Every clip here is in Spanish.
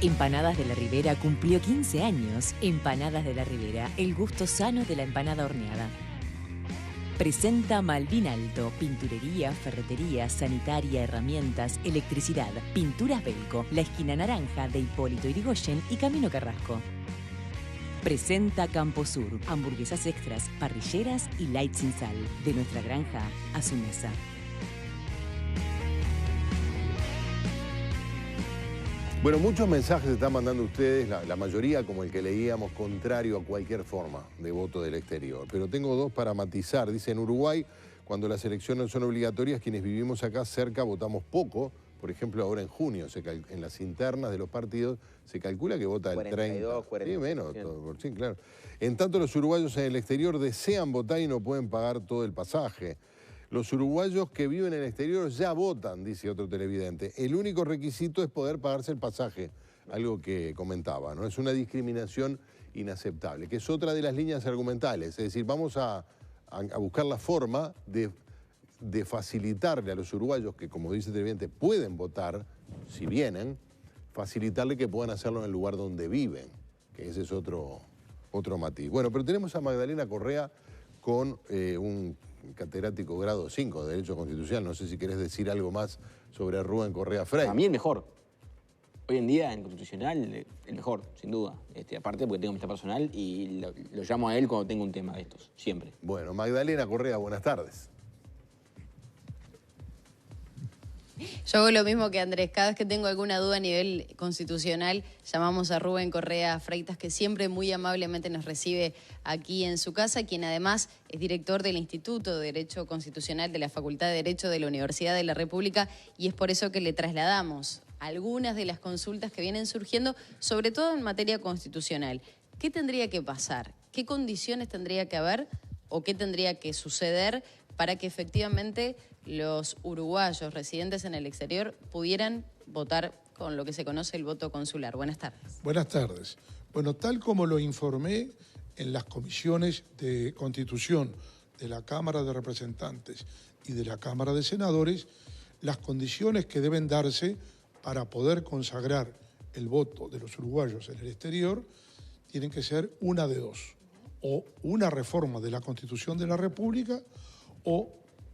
Empanadas de la Ribera cumplió 15 años. Empanadas de la Ribera, el gusto sano de la empanada horneada. Presenta Malvin Alto, pinturería, ferretería, sanitaria, herramientas, electricidad, pinturas Belco, la esquina naranja de Hipólito Yrigoyen y Camino Carrasco. Presenta Camposur, hamburguesas extras, parrilleras y light sin sal, de nuestra granja a su mesa. Bueno, muchos mensajes se están mandando ustedes, la mayoría, como el que leíamos, contrario a cualquier forma de voto del exterior. Pero tengo dos para matizar. Dice, en Uruguay, cuando las elecciones son obligatorias, quienes vivimos acá cerca votamos poco. Por ejemplo, ahora en junio, en las internas de los partidos, se calcula que vota el 42, 30%. Sí, menos, sí, claro. En En tanto, los uruguayos en el exterior desean votar y no pueden pagar todo el pasaje. Los uruguayos que viven en el exterior ya votan, dice otro televidente. El único requisito es poder pagarse el pasaje, algo que comentaba, ¿no? Es una discriminación inaceptable, que es otra de las líneas argumentales. Es decir, vamos a buscar la forma de facilitarle a los uruguayos que, como dice el televidente, pueden votar, si vienen, facilitarle que puedan hacerlo en el lugar donde viven, que ese es otro matiz. Bueno, pero tenemos a Magdalena Correa con un catedrático grado 5 de Derecho Constitucional. No sé si querés decir algo más sobre Rubén Correa Frey. A mí el mejor. Hoy en día, en Constitucional, el mejor, sin duda. Aparte porque tengo amistad personal y lo llamo a él cuando tengo un tema de estos, siempre. Bueno, Magdalena Correa, buenas tardes. Yo hago lo mismo que Andrés. Cada vez que tengo alguna duda a nivel constitucional, llamamos a Rubén Correa Freitas, que siempre muy amablemente nos recibe aquí en su casa, quien además es director del Instituto de Derecho Constitucional de la Facultad de Derecho de la Universidad de la República, y es por eso que le trasladamos algunas de las consultas que vienen surgiendo, sobre todo en materia constitucional. ¿Qué tendría que pasar? ¿Qué condiciones tendría que haber o qué tendría que suceder para que efectivamente los uruguayos residentes en el exterior pudieran votar con lo que se conoce el voto consular? Buenas tardes. Buenas tardes. Bueno, tal como lo informé en las comisiones de Constitución de la Cámara de Representantes y de la Cámara de Senadores, las condiciones que deben darse para poder consagrar el voto de los uruguayos en el exterior tienen que ser una de dos: o una reforma de la Constitución de la República o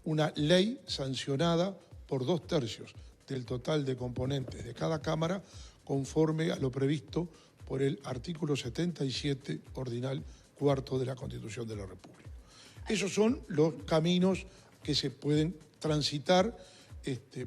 una ley sancionada por 2/3 del total de componentes de cada Cámara, conforme a lo previsto por el artículo 77 ordinal cuarto de la Constitución de la República. Esos son los caminos que se pueden transitar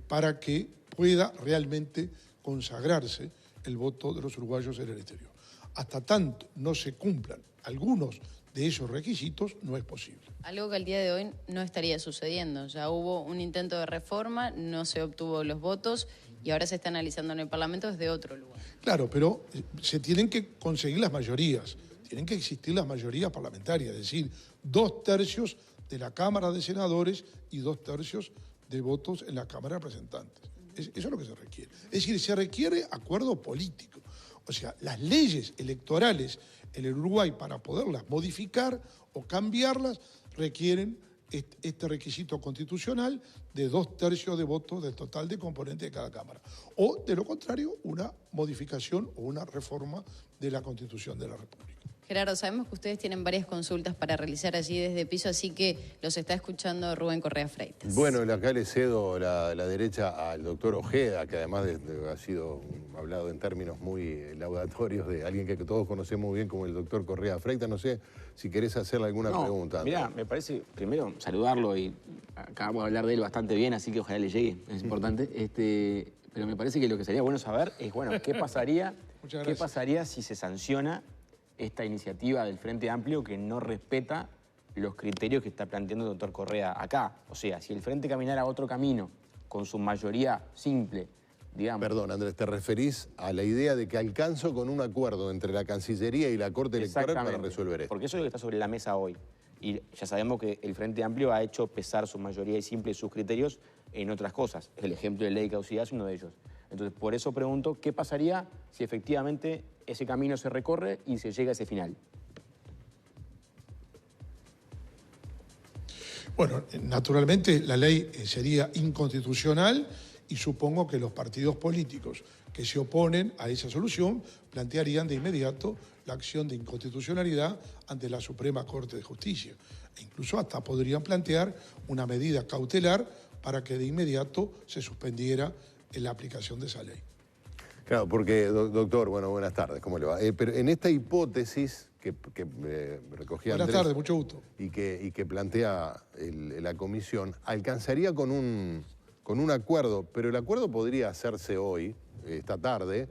para que pueda realmente consagrarse el voto de los uruguayos en el exterior. Hasta tanto no se cumplan algunos de esos requisitos, no es posible. Algo que al día de hoy no estaría sucediendo. Ya hubo un intento de reforma, no se obtuvo los votos y ahora se está analizando en el Parlamento desde otro lugar. Claro, pero se tienen que conseguir las mayorías, tienen que existir las mayorías parlamentarias, es decir, 2/3 de la Cámara de Senadores y 2/3 de votos en la Cámara de Representantes. Eso es lo que se requiere. Es decir, se requiere acuerdo político. O sea, las leyes electorales en el Uruguay, para poderlas modificar o cambiarlas, requieren este requisito constitucional de 2/3 de votos del total de componentes de cada Cámara. O, de lo contrario, una modificación o una reforma de la Constitución de la República. Gerardo, sabemos que ustedes tienen varias consultas para realizar allí desde piso, así que los está escuchando Rubén Correa Freitas. Bueno, acá le cedo la derecha al doctor Ojeda, que además ha sido hablado en términos muy laudatorios de alguien que todos conocemos muy bien como el doctor Correa Freitas. No sé si querés hacerle alguna pregunta. Mirá, me parece, primero, saludarlo y acabamos de hablar de él bastante bien, así que ojalá le llegue, es importante. Pero me parece que lo que sería bueno saber es, bueno, ¿qué pasaría si se sanciona esta iniciativa del Frente Amplio que no respeta los criterios que está planteando el doctor Correa acá? O sea, si el Frente caminara otro camino con su mayoría simple, digamos... Perdón, Andrés, ¿te referís a la idea de que alcanzo con un acuerdo entre la Cancillería y la Corte Electoral para resolver esto? Porque eso es lo que está sobre la mesa hoy. Y ya sabemos que el Frente Amplio ha hecho pesar su mayoría simple y sus criterios en otras cosas. El ejemplo de ley de caducidad es uno de ellos. Entonces, por eso pregunto, ¿qué pasaría si efectivamente ese camino se recorre y se llega a ese final? Bueno, naturalmente la ley sería inconstitucional y supongo que los partidos políticos que se oponen a esa solución plantearían de inmediato la acción de inconstitucionalidad ante la Suprema Corte de Justicia. E incluso hasta podrían plantear una medida cautelar para que de inmediato se suspendiera en la aplicación de esa ley. Claro, porque, doctor, bueno, buenas tardes, ¿cómo le va? Pero en esta hipótesis que recogía Buenas Andrés, tardes, mucho gusto. Y que plantea la comisión, alcanzaría con un acuerdo, pero el acuerdo podría hacerse hoy, esta tarde,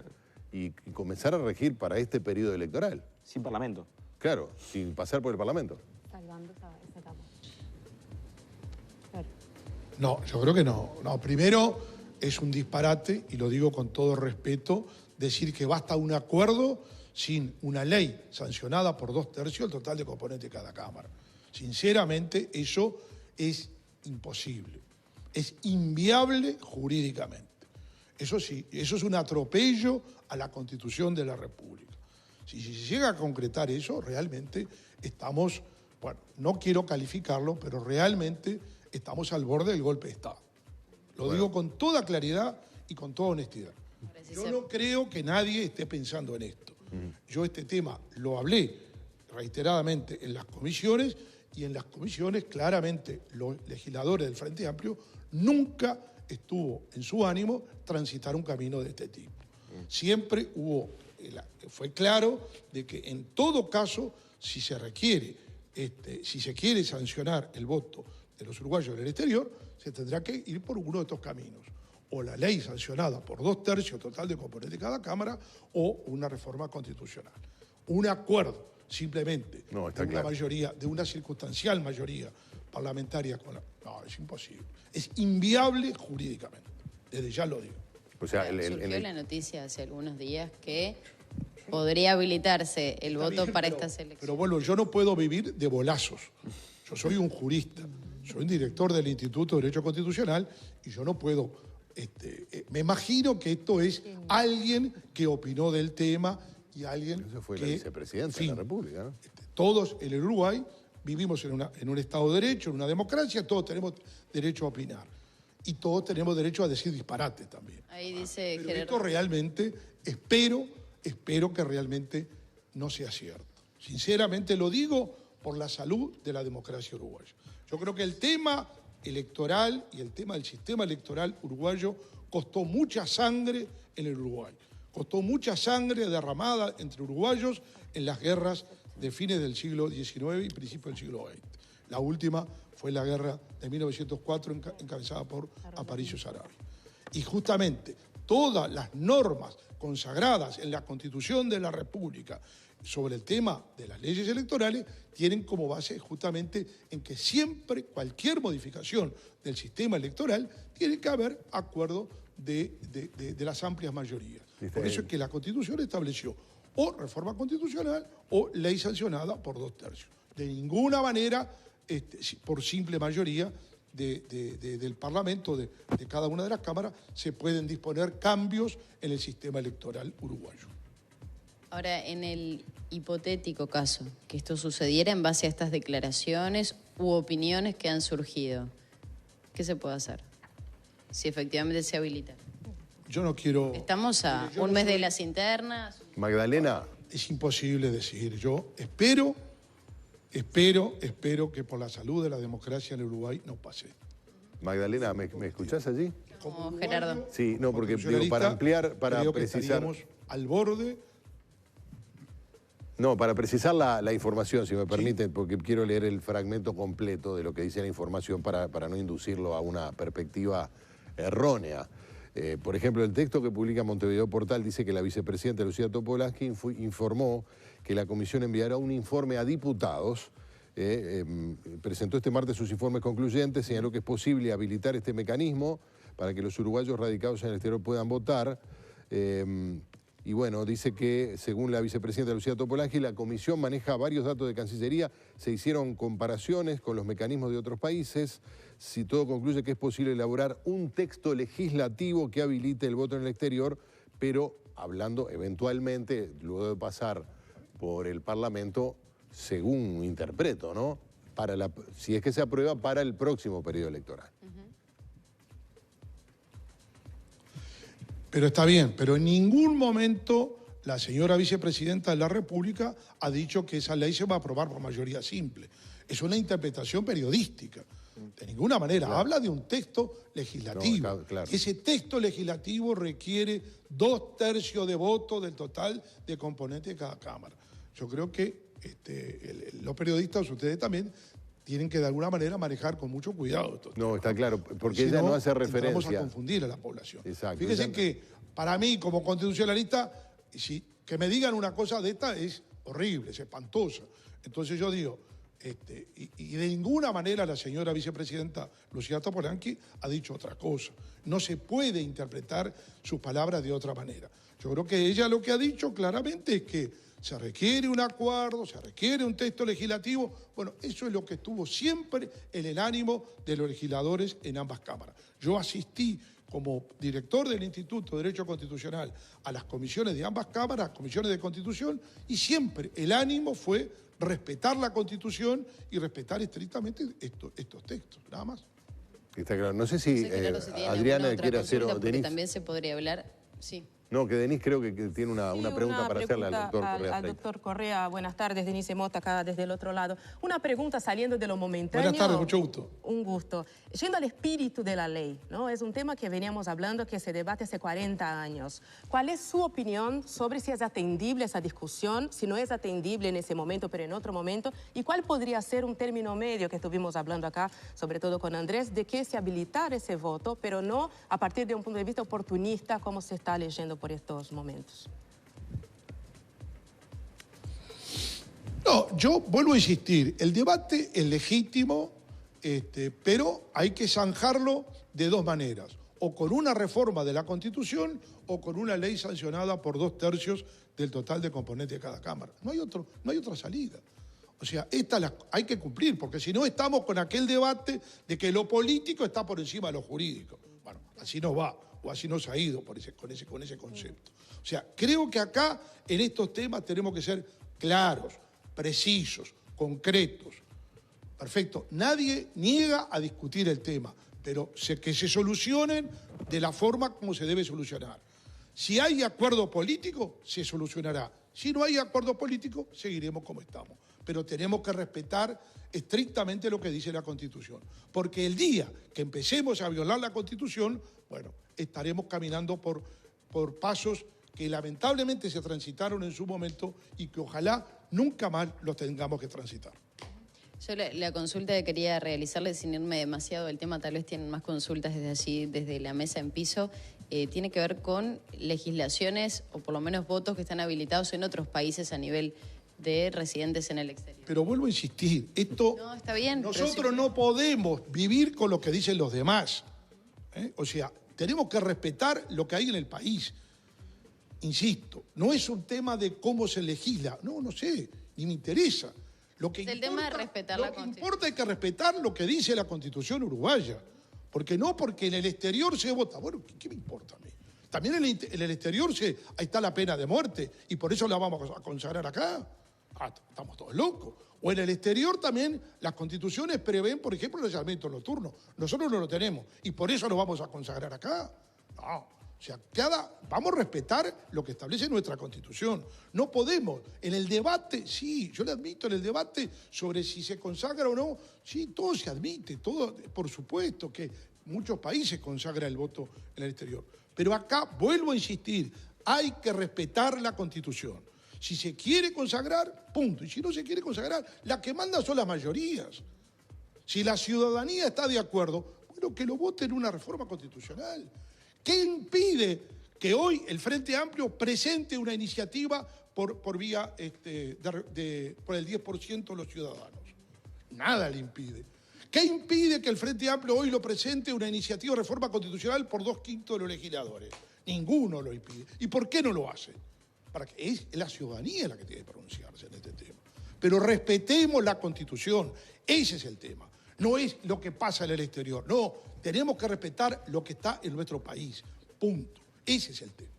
y comenzar a regir para este periodo electoral. Sin parlamento. Claro, sin pasar por el Parlamento. Salvando esa etapa. Claro. No, yo creo que no. No, primero es un disparate, y lo digo con todo respeto, decir que basta un acuerdo sin una ley sancionada por 2/3 del total de componentes de cada Cámara. Sinceramente, eso es imposible. Es inviable jurídicamente. Eso sí, eso es un atropello a la Constitución de la República. Si se llega a concretar eso, realmente estamos, bueno, no quiero calificarlo, pero realmente estamos al borde del golpe de Estado. Lo digo con toda claridad y con toda honestidad. Yo no creo que nadie esté pensando en esto. Yo este tema lo hablé reiteradamente en las comisiones, y en las comisiones claramente los legisladores del Frente Amplio nunca estuvo en su ánimo transitar un camino de este tipo. Siempre fue claro de que en todo caso, si se requiere, si se quiere sancionar el voto de los uruguayos en el exterior, se tendrá que ir por uno de estos caminos. O la ley sancionada por 2/3 total de componentes de cada Cámara, o una reforma constitucional. Un acuerdo simplemente de una mayoría, de una circunstancial mayoría parlamentaria no, es imposible. Es inviable jurídicamente. Desde ya lo digo. O sea, surgió la noticia hace algunos días que podría habilitarse el voto para estas elecciones. Pero bueno, yo no puedo vivir de bolazos. Yo soy un jurista, soy un director del Instituto de Derecho Constitucional, y yo no puedo... me imagino que esto es alguien que opinó del tema y alguien Eso fue que... la vicepresidenta de la República, ¿no? Todos en el Uruguay vivimos en un Estado de Derecho, en una democracia, todos tenemos derecho a opinar. Y todos tenemos derecho a decir disparates también. Ahí dice Pero Gerardo. esto realmente, espero que realmente no sea cierto. Sinceramente lo digo por la salud de la democracia uruguaya. Yo creo que el tema electoral y el tema del sistema electoral uruguayo costó mucha sangre en el Uruguay. Costó mucha sangre derramada entre uruguayos en las guerras de fines del siglo XIX y principios del siglo XX. La última fue la guerra de 1904 encabezada por Aparicio Saravia. Y justamente todas las normas consagradas en la Constitución de la República sobre el tema de las leyes electorales tienen como base justamente en que siempre cualquier modificación del sistema electoral tiene que haber acuerdo de las amplias mayorías. Por eso es que la Constitución estableció o reforma constitucional o ley sancionada por 2/3. De ninguna manera, por simple mayoría del Parlamento, de cada una de las cámaras, se pueden disponer cambios en el sistema electoral uruguayo. Ahora, en el hipotético caso que esto sucediera en base a estas declaraciones u opiniones que han surgido, ¿qué se puede hacer? Si efectivamente se habilita. Yo no quiero... Estamos a un mes de las internas. Magdalena. Es imposible decir. Yo espero que por la salud de la democracia en el Uruguay no pase. Magdalena, ¿me escuchás allí? Como Gerardo. Sí, no, porque digo, para ampliar, para creo que precisar... estaríamos al borde... No, para precisar la información, si me permite, porque quiero leer el fragmento completo de lo que dice la información para no inducirlo a una perspectiva errónea. Por ejemplo, el texto que publica Montevideo Portal dice que la vicepresidenta Lucía Topolansky informó que la comisión enviará un informe a diputados. Presentó este martes sus informes concluyentes, señaló que es posible habilitar este mecanismo para que los uruguayos radicados en el exterior puedan votar. Y bueno, dice que según la vicepresidenta Lucía Topolansky, la comisión maneja varios datos de Cancillería, se hicieron comparaciones con los mecanismos de otros países, si todo concluye que es posible elaborar un texto legislativo que habilite el voto en el exterior, pero hablando eventualmente, luego de pasar por el Parlamento, según interpreto, ¿no? Si es que se aprueba para el próximo periodo electoral. Pero está bien, pero en ningún momento la señora vicepresidenta de la República ha dicho que esa ley se va a aprobar por mayoría simple. Es una interpretación periodística. De ninguna manera. Claro. Habla de un texto legislativo. No, claro. Ese texto legislativo requiere 2/3 de votos del total de componentes de cada Cámara. Yo creo que los periodistas, ustedes también, tienen que de alguna manera manejar con mucho cuidado esto. No, está claro, porque ella no hace referencia. Vamos a confundir a la población. Exacto. Fíjense que para mí, como constitucionalista, que me digan una cosa de esta es horrible, es espantosa. Entonces yo digo, y de ninguna manera la señora vicepresidenta Lucía Topolanqui ha dicho otra cosa. No se puede interpretar sus palabras de otra manera. Yo creo que ella lo que ha dicho claramente es que se requiere un acuerdo, se requiere un texto legislativo. Bueno, eso es lo que estuvo siempre en el ánimo de los legisladores en ambas cámaras. Yo asistí como director del Instituto de Derecho Constitucional a las comisiones de ambas cámaras, comisiones de Constitución, y siempre el ánimo fue respetar la Constitución y respetar estrictamente estos textos, nada más. Está claro. No sé si Adriana quiere hacer o Denise. También se podría hablar, sí. No, que Denise creo que tiene una pregunta para hacerle al doctor Correa. Al doctor Correa, buenas tardes, Denise Mota, acá desde el otro lado. Una pregunta saliendo de lo momentáneo. Buenas tardes, mucho gusto. Un gusto. Yendo al espíritu de la ley, ¿no? Es un tema que veníamos hablando, que se debate hace 40 años. ¿Cuál es su opinión sobre si es atendible esa discusión, si no es atendible en ese momento, pero en otro momento? ¿Y cuál podría ser un término medio que estuvimos hablando acá, sobre todo con Andrés, de que se habilitar ese voto, pero no a partir de un punto de vista oportunista, como se está leyendo por estos momentos? No, yo vuelvo a insistir, el debate es legítimo, pero hay que zanjarlo de dos maneras, o con una reforma de la Constitución o con una ley sancionada por 2/3 del total de componentes de cada Cámara. No hay otra salida. O sea, hay que cumplir, porque si no estamos con aquel debate de que lo político está por encima de lo jurídico. Bueno, así no va, o así no se ha ido con ese concepto. O sea, creo que acá, en estos temas, tenemos que ser claros, precisos, concretos. Perfecto. Nadie niega a discutir el tema, pero que se solucionen de la forma como se debe solucionar. Si hay acuerdo político, se solucionará. Si no hay acuerdo político, seguiremos como estamos. Pero tenemos que respetar estrictamente lo que dice la Constitución. Porque el día que empecemos a violar la Constitución, bueno, estaremos caminando por pasos que lamentablemente se transitaron en su momento y que ojalá nunca más los tengamos que transitar. Yo la consulta que quería realizarle, sin irme demasiado del tema, tal vez tienen más consultas desde allí, desde la mesa en piso, tiene que ver con legislaciones o por lo menos votos que están habilitados en otros países a nivel de residentes en el exterior. Pero vuelvo a insistir, esto... No, está bien. Nosotros no podemos vivir con lo que dicen los demás. O sea, tenemos que respetar lo que hay en el país. Insisto, no es un tema de cómo se legisla. No sé, ni me interesa. Lo que tema de respetar la Constitución. Lo que importa es que respetar lo que dice la Constitución uruguaya. Porque no porque en el exterior se vota. Bueno, ¿qué me importa a mí? También en el exterior ahí está la pena de muerte y por eso la vamos a consagrar acá. Estamos todos locos. O en el exterior también las constituciones prevén, por ejemplo, el allanamiento nocturno. Nosotros no lo tenemos y por eso lo vamos a consagrar acá. No. O sea, vamos a respetar lo que establece nuestra Constitución. No podemos. En el debate, sí, yo le admito, en el debate sobre si se consagra o no, sí, todo se admite, todo, por supuesto que muchos países consagran el voto en el exterior. Pero acá, vuelvo a insistir, hay que respetar la Constitución. Si se quiere consagrar, punto. Y si no se quiere consagrar, la que manda son las mayorías. Si la ciudadanía está de acuerdo, bueno, que lo vote en una reforma constitucional. ¿Qué impide que hoy el Frente Amplio presente una iniciativa por vía por el 10% de los ciudadanos? Nada le impide. ¿Qué impide que el Frente Amplio hoy lo presente una iniciativa de reforma constitucional por 2/5 de los legisladores? Ninguno lo impide. ¿Y por qué no lo hace? Para que es la ciudadanía la que tiene que pronunciarse en este tema. Pero respetemos la Constitución. Ese es el tema. No es lo que pasa en el exterior. No, tenemos que respetar lo que está en nuestro país. Punto. Ese es el tema.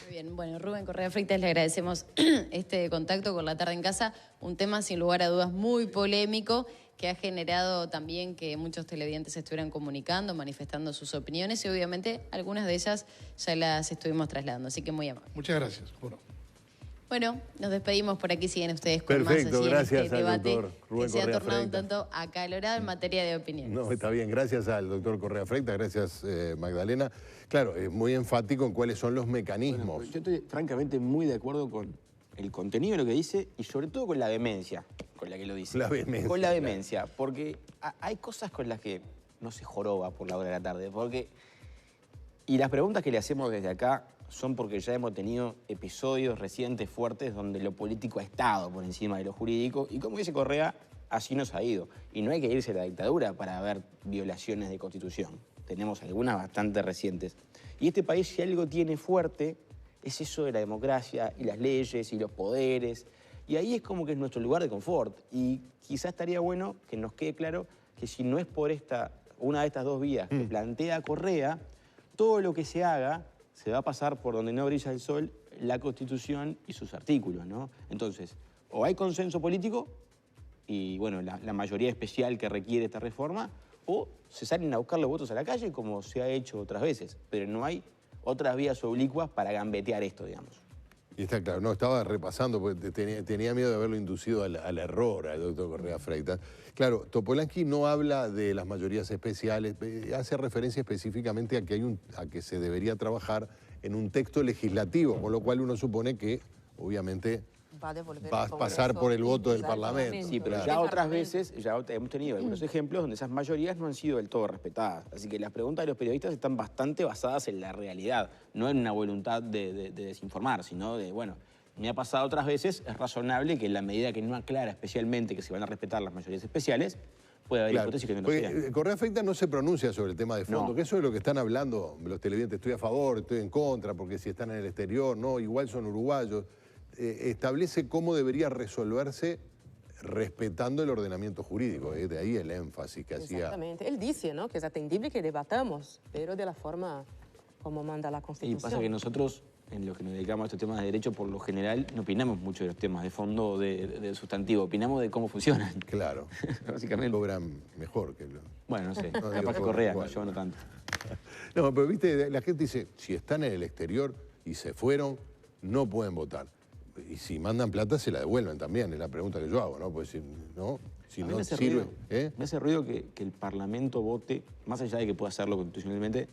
Muy bien. Bueno, Rubén Correa Freitas, le agradecemos este contacto con La Tarde en Casa. Un tema, sin lugar a dudas, muy polémico que ha generado también que muchos televidentes estuvieran comunicando, manifestando sus opiniones y obviamente algunas de ellas ya las estuvimos trasladando, así que muy amable. Muchas gracias. Bueno, nos despedimos, por aquí siguen ustedes con Perfecto, más gracias este al debate doctor Rubén que se ha Correa tornado un Freitas. tanto acalorado en materia de opiniones. No, está bien, gracias al doctor Correa Freitas, gracias Magdalena. Claro, es muy enfático en cuáles son los mecanismos. Bueno, yo estoy francamente muy de acuerdo con el contenido de lo que dice y sobre todo con la vehemencia con la que lo dice. La vehemencia. Con la vehemencia, porque hay cosas con las que no se joroba por la hora de la tarde. Y las preguntas que le hacemos desde acá son porque ya hemos tenido episodios recientes fuertes donde lo político ha estado por encima de lo jurídico y como dice Correa, así nos ha ido. Y no hay que irse a la dictadura para ver violaciones de Constitución. Tenemos algunas bastante recientes. Y este país, si algo tiene fuerte, es eso de la democracia y las leyes y los poderes. Y ahí es como que es nuestro lugar de confort. Y quizás estaría bueno que nos quede claro que si no es por una de estas dos vías que plantea Correa, todo lo que se haga se va a pasar por donde no brilla el sol, la Constitución y sus artículos, ¿no? Entonces, o hay consenso político y, bueno, la mayoría especial que requiere esta reforma, o se salen a buscar los votos a la calle como se ha hecho otras veces. Pero no hay otras vías oblicuas para gambetear esto, digamos. Y está claro, no, estaba repasando porque tenía miedo de haberlo inducido al error al doctor Correa Freitas. Claro, Topolansky no habla de las mayorías especiales, hace referencia específicamente a que se debería trabajar en un texto legislativo, con lo cual uno supone que, obviamente, va a pasar por el voto del Parlamento. Sí, pero claro. ya otras veces, ya hemos tenido algunos ejemplos donde esas mayorías no han sido del todo respetadas. Así que las preguntas de los periodistas están bastante basadas en la realidad, no en una voluntad de desinformar, sino de, bueno, me ha pasado otras veces, es razonable que en la medida que no aclara especialmente que se van a respetar las mayorías especiales, puede haber hipótesis que no lo sean. Correa Freitas no se pronuncia sobre el tema de fondo, que eso es lo que están hablando los televidentes. Estoy a favor, estoy en contra, porque si están en el exterior, no, igual son uruguayos. Establece cómo debería resolverse respetando el ordenamiento jurídico. De ahí el énfasis que hacía. Exactamente. Él dice, ¿no?, que es atendible que debatamos, pero de la forma como manda la Constitución. Y pasa que nosotros, en lo que nos dedicamos a estos temas de derecho, por lo general, no opinamos mucho de los temas de fondo o de sustantivo, opinamos de cómo funcionan. Claro. Básicamente. Cobran mejor que lo... Bueno, no sé, No, capaz digo, que Correa, igual. yo no tanto. No, pero viste, la gente dice, si están en el exterior y se fueron, no pueden votar. Y si mandan plata, se la devuelven también, es la pregunta que yo hago, ¿no? Pues si no, si no sirve... Me hace ruido que el Parlamento vote, más allá de que pueda hacerlo constitucionalmente,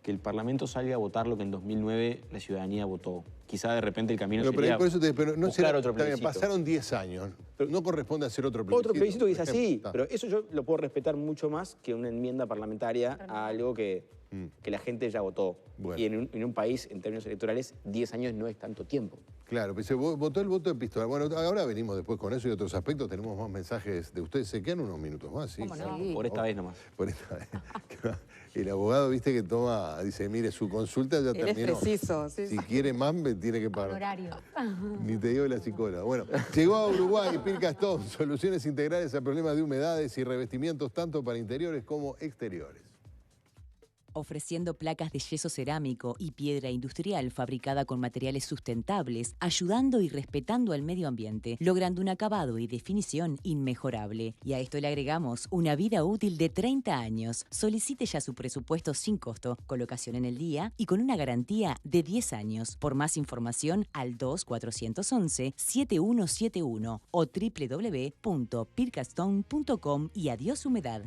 que el Parlamento salga a votar lo que en 2009 la ciudadanía votó. Quizá de repente el camino sería pero no buscar será, otro está bien, plebiscito. pasaron 10 años, pero no corresponde hacer otro plebiscito. Otro plebiscito que es así, Está. pero eso yo lo puedo respetar mucho más que una enmienda parlamentaria a algo que la gente ya votó. Bueno. Y en un país, en términos electorales, 10 años no es tanto tiempo. Claro, pues se votó el voto epistolar. Bueno, ahora venimos después con eso y otros aspectos. Tenemos más mensajes de ustedes. Se quedan unos minutos más, ¿sí? no? Por esta vez nomás. Por esta vez. El abogado, viste, que toma, dice, mire, su consulta ya Él es terminó. preciso, sí. Si quiere más, me tiene que pagar. Horario. Ni te digo la psicóloga. Bueno, llegó a Uruguay Pirca Stone, soluciones integrales a problemas de humedades y revestimientos tanto para interiores como exteriores. Ofreciendo placas de yeso cerámico y piedra industrial fabricada con materiales sustentables, ayudando y respetando al medio ambiente, logrando un acabado y definición inmejorable. Y a esto le agregamos una vida útil de 30 años. Solicite ya su presupuesto sin costo, colocación en el día y con una garantía de 10 años. Por más información al 2411-7171 o www.pircastone.com y adiós humedad.